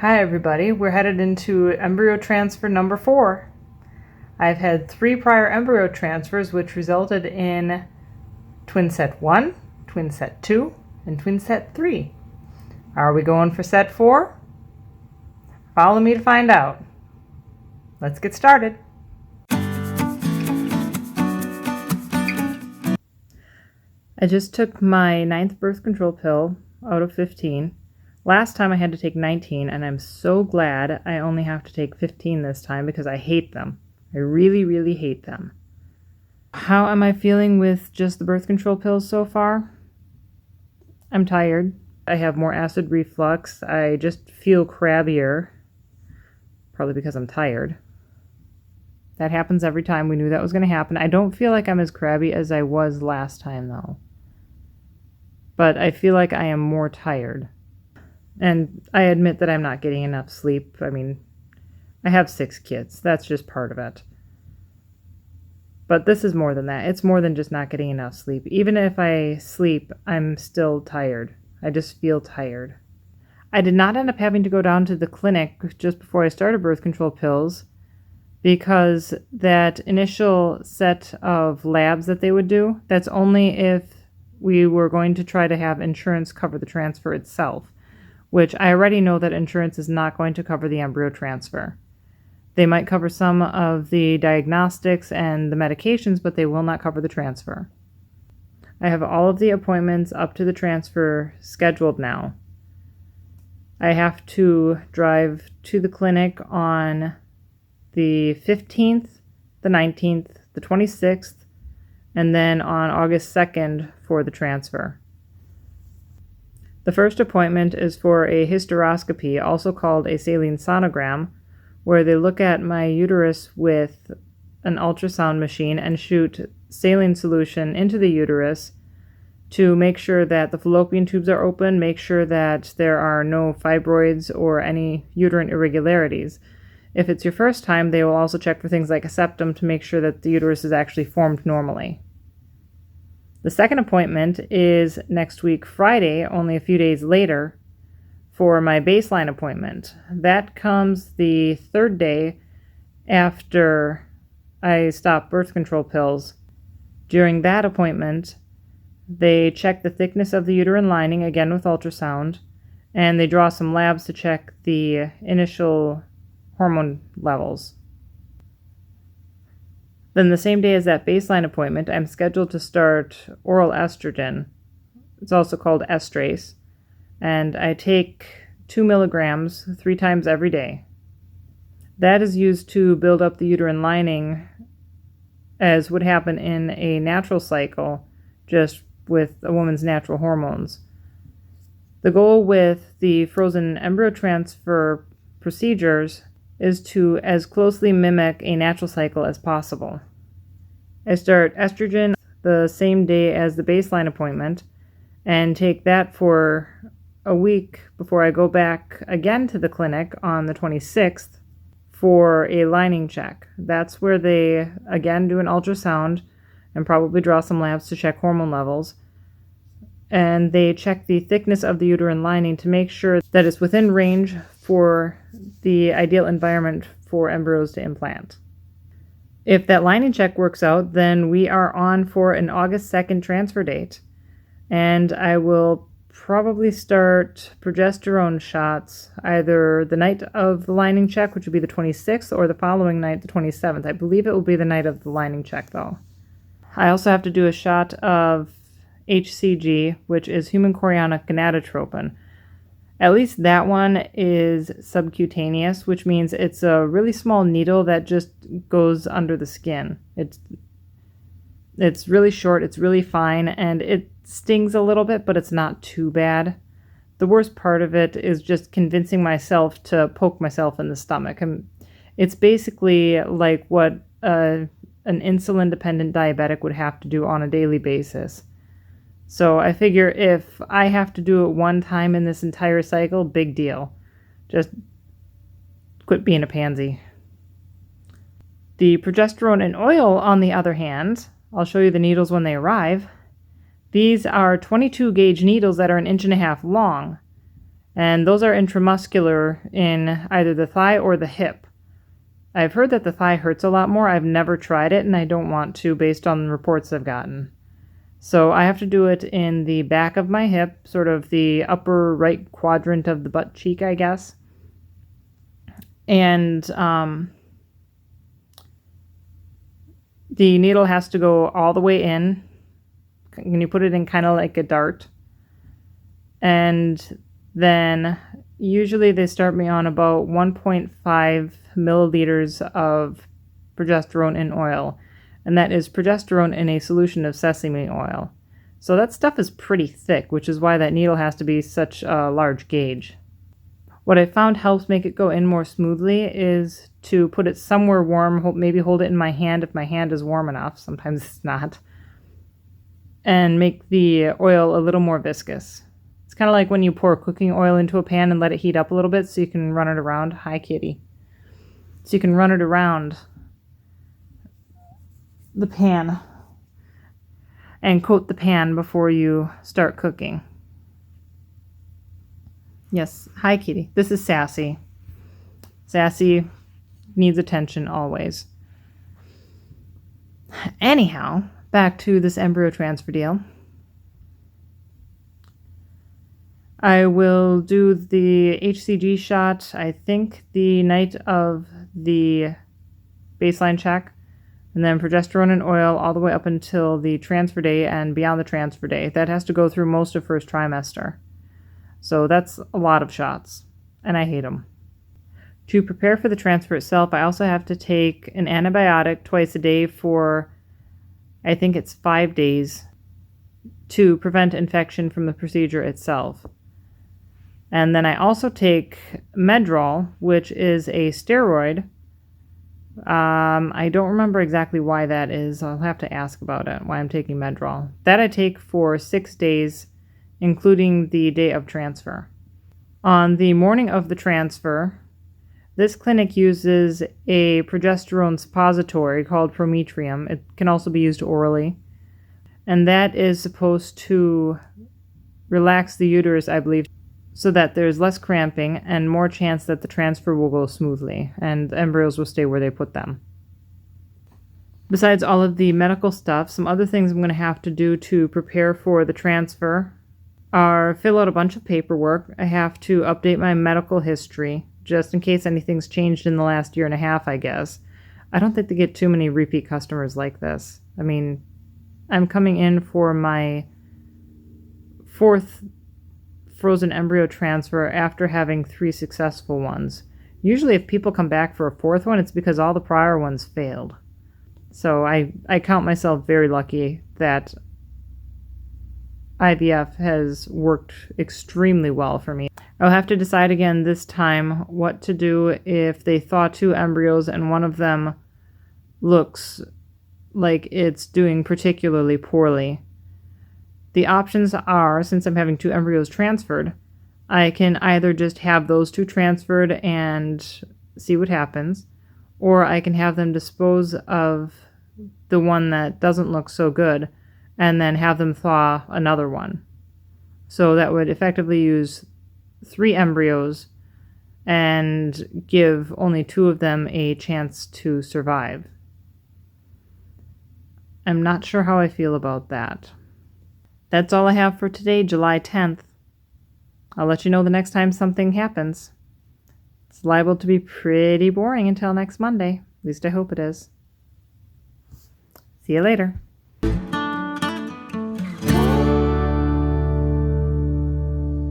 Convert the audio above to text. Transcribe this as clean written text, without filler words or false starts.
Hi everybody, we're headed into embryo transfer number 4. I've had 3 prior embryo transfers which resulted in twin set 1, twin set 2, and twin set 3. Are we going for set 4? Follow me to find out. Let's get started. I just took my 9th birth control pill out of 15. Last time I had to take 19, and I'm so glad I only have to take 15 this time because I hate them. I really, really hate them. How am I feeling with just the birth control pills so far? I'm tired. I have more acid reflux. I just feel crabbier. Probably because I'm tired. That happens every time. We knew that was going to happen. I don't feel like I'm as crabby as I was last time, though. But I feel like I am more tired. And I admit that I'm not getting enough sleep. I mean, I have 6 kids. That's just part of it. But this is more than that. It's more than just not getting enough sleep. Even if I sleep, I'm still tired. I just feel tired. I did not end up having to go down to the clinic just before I started birth control pills because that initial set of labs that they would do, that's only if we were going to try to have insurance cover the transfer itself, which I already know that insurance is not going to cover the embryo transfer. They might cover some of the diagnostics and the medications, but they will not cover the transfer. I have all of the appointments up to the transfer scheduled now. I have to drive to the clinic on the 15th, the 19th, the 26th, and then on August 2nd for the transfer. The first appointment is for a hysteroscopy, also called a saline sonogram, where they look at my uterus with an ultrasound machine and shoot saline solution into the uterus to make sure that the fallopian tubes are open, make sure that there are no fibroids or any uterine irregularities. If it's your first time, they will also check for things like a septum to make sure that the uterus is actually formed normally. The second appointment is next week, Friday, only a few days later, for my baseline appointment. That comes the 3rd day after I stop birth control pills. During that appointment, they check the thickness of the uterine lining, again with ultrasound, and they draw some labs to check the initial hormone levels. Then the same day as that baseline appointment, I'm scheduled to start oral estrogen. It's also called estrase. And I take 2 milligrams 3 times every day. That is used to build up the uterine lining as would happen in a natural cycle, just with a woman's natural hormones. The goal with the frozen embryo transfer procedures is to as closely mimic a natural cycle as possible. I start estrogen the same day as the baseline appointment and take that for a week before I go back again to the clinic on the 26th for a lining check. That's where they again do an ultrasound and probably draw some labs to check hormone levels. And they check the thickness of the uterine lining to make sure that it's within range for the ideal environment for embryos to implant. If that lining check works out, then we are on for an August 2nd transfer date. And I will probably start progesterone shots either the night of the lining check, which would be the 26th, or the following night, the 27th. I believe it will be the night of the lining check, though. I also have to do a shot of HCG, which is human chorionic gonadotropin. At least that one is subcutaneous, which means it's a really small needle that just goes under the skin. It's really short, it's really fine, and it stings a little bit, but it's not too bad. The worst part of it is just convincing myself to poke myself in the stomach. And it's basically like what an insulin-dependent diabetic would have to do on a daily basis. So I figure if I have to do it one time in this entire cycle, big deal. Just quit being a pansy. The progesterone and oil, on the other hand, I'll show you the needles when they arrive. These are 22 gauge needles that are 1.5 inches long. And those are intramuscular in either the thigh or the hip. I've heard that the thigh hurts a lot more. I've never tried it, and I don't want to based on the reports I've gotten. So I have to do it in the back of my hip, sort of the upper right quadrant of the butt cheek, I guess. And the needle has to go all the way in. And you put it in kind of like a dart. And then usually they start me on about 1.5 milliliters of progesterone in oil. And that is progesterone in a solution of sesame oil. So that stuff is pretty thick, which is why that needle has to be such a large gauge. What I found helps make it go in more smoothly is to put it somewhere warm, maybe hold it in my hand if my hand is warm enough. Sometimes it's not. And make the oil a little more viscous. It's kind of like when you pour cooking oil into a pan and let it heat up a little bit so you can run it around. Hi, kitty. So you can run it around the pan and coat the pan before you start cooking. Yes, hi kitty. This is Sassy. Sassy needs attention always. Anyhow, back to this embryo transfer deal. I will do the HCG shot, I think, the night of the baseline check. And then progesterone and oil all the way up until the transfer day and beyond the transfer day. That has to go through most of first trimester. So that's a lot of shots, and I hate them. To prepare for the transfer itself, I also have to take an antibiotic twice a day for, I think it's 5 days, to prevent infection from the procedure itself. And then I also take Medrol, which is a steroid. I don't remember exactly why that is. I'll have to ask about it, why I'm taking Medrol. That I take for 6 days, including the day of transfer. On the morning of the transfer, this clinic uses a progesterone suppository called Prometrium. It can also be used orally. And that is supposed to relax the uterus, I believe, so that there's less cramping and more chance that the transfer will go smoothly and the embryos will stay where they put them. Besides all of the medical stuff, some other things I'm going to have to do to prepare for the transfer are fill out a bunch of paperwork. I have to update my medical history, just in case anything's changed in the last year and a half, I guess. I don't think they get too many repeat customers like this. I mean, I'm coming in for my 4th frozen embryo transfer after having 3 successful ones. Usually if people come back for a 4th one, it's because all the prior ones failed. So I count myself very lucky that IVF has worked extremely well for me. I'll have to decide again this time what to do if they thaw 2 embryos and one of them looks like it's doing particularly poorly. The options are, since I'm having 2 embryos transferred, I can either just have those 2 transferred and see what happens, or I can have them dispose of the one that doesn't look so good and then have them thaw another one. So that would effectively use 3 embryos and give only 2 of them a chance to survive. I'm not sure how I feel about that. That's all I have for today, July 10th. I'll let you know the next time something happens. It's liable to be pretty boring until next Monday. At least I hope it is. See you later.